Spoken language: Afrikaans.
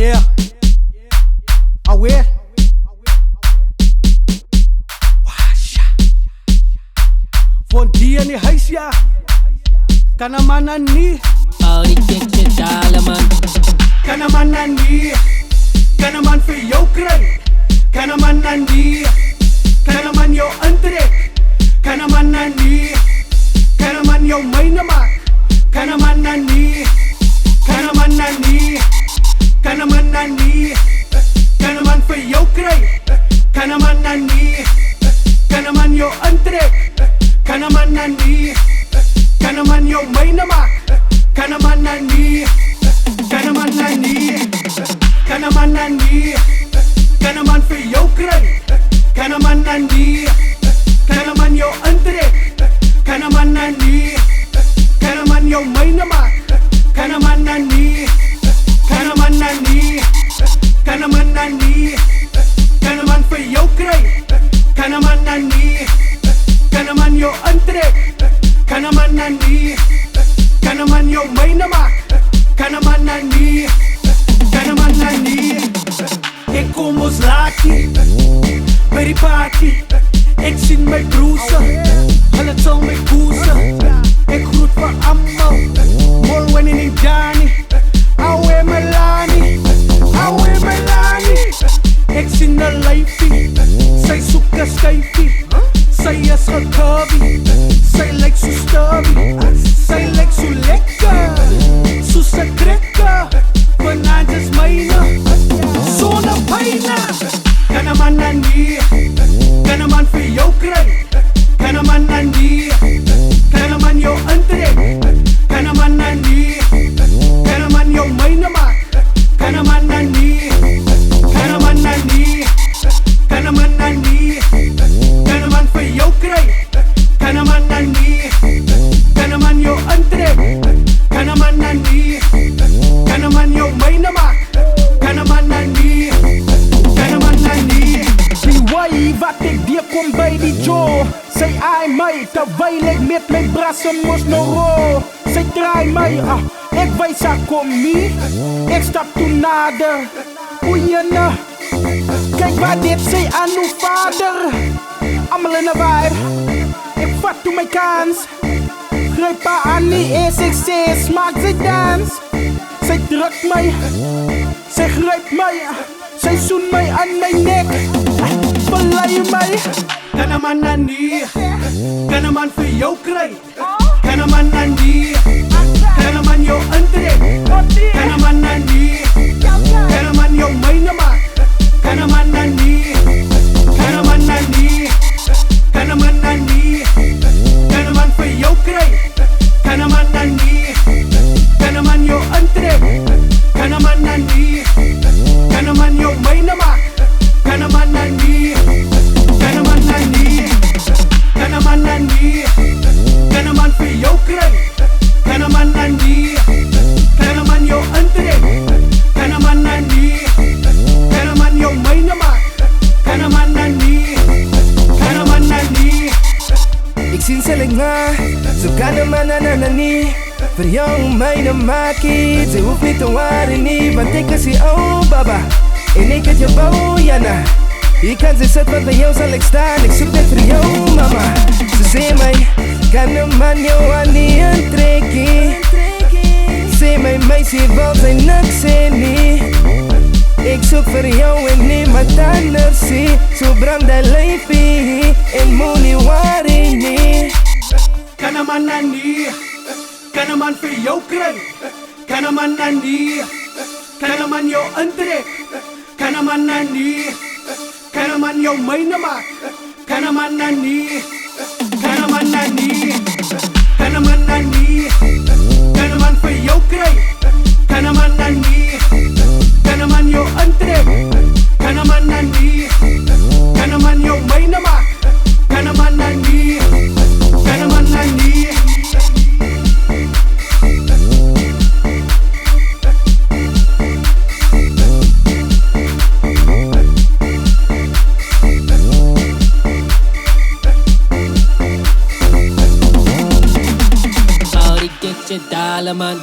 Yeah. Aware. Bom dia ni Haisia. Kanamanan ni. Kanamanan ni. Kanaman vir jou kry. Kanamanan ni. Kanaman jou intrek. Kanamanan ni. Kanaman jou myne maak. Kanamanan ni. Kanamanan ni. Kanamanan ni. Kanaman vir jou kry. Kanamanan ni. Kanaman jou intrek. Kanamanan ni. Kanaman jou myne maak. Kanamanan ni. Kanamanan ni. Kanamanan ni. Kanaman vir jou kry. Kanamanan ni. Kanaman jou intrek. Kanamanan ni. Kanaman jou myne maak. Kanamanan ni. Kanamanan ni. Kanamanan ni. Kanaman vir jou kry. Kanamanan ni. Kanaman jou intrek. Kanamanan ni. Kanaman jou myne maak. Kanamanan ni. Kanamanan ni. Ek kom ons laakie by die party. Ek sien my broers, hulle tel my koese. Ek groet vir almal, Molwen en Johnny. Awe Melanie, awe Melanie. Ek sien 'n lyfie, sy soek 'n skyfie. Sy is gekubie, sy lyk so stubby. Sy lyk so lekker, soos 'n cracker. Vanaand is myne, sonder pyne. Kanamanan nie, kanaman vir jou kry. Kanamanan nie, kanaman jou intrek. Kanamanan nie, kanaman jou myne maak. Kanamanan nie, kanamanan nie. Kanamanan nie, kanaman vir jou kry. Kanamanan nie, kanaman jou intrek. Kanamanan nie, kanaman jou myne maak. Kanamanan nie, kanamanan nie. Die way wat ek weer kom by die Joe. Sy aai my, terwyl ek met my brasse mos nou rol. Sy draai my, ek wys haar kom nie. Ek stap toe nader, o jene. Kyk wat dit sê aan uw vader. Allemaal in 'n vibe, ek vat toe my kans. Gryp haar aan die SXS, maak sy dans. Sy druk my, sy gryp my. Sy soen my aan my nek, verlei my. Kanamanan nie, kanaman vir jou kry. Kanamanan nie, kanaman jou intrek. Kanamanan nie, kanaman jou myne maak. Kanamanan nie, kanamanan nie. Kanamanan nie, kanaman vir jou kry. Kanamanan nie, kanaman jou intrek. Kanamanan nie, kanaman jou myne maak. Kanamanan nie, kanamanan nie. Kanamanan nie, kanaman vir jou kry. Kanamanan nie, kanaman jou intrek. Kanamanan nie, kanaman jou myne maak. Kanamanan nie, kanamanan nie. Ek sien sy lyk na, so kanamanan nie. Vir jou myne maak iets, sy hoef nie te worry nie. Want ek is die ou baba, en ek het jou bou, Jana. Hier kan sy sit wat by jou sal ek staan. Ek soek net vir jou mama. Sy sê my, kanaman jou aan die intrekkie. Sê my meisie wil sy niks sê nie. Ek soek vir jou en niemand anders sê. So brand die lyfie en moenie worry nie. Kanamanan nie, kanaman vir jou kry. Kanamanan nie, kanaman jou intrek. Kanamanan nie, kanaman jou myne maak. Kanamanan nie, kanamanan nie. Kanamanan nie, kanaman vir jou kry. Kanamanan nie, kanaman jou intrek. Kanamanan nie, kanaman jou myne maak. Kanamanan nie, kanamanan nie. Dalaman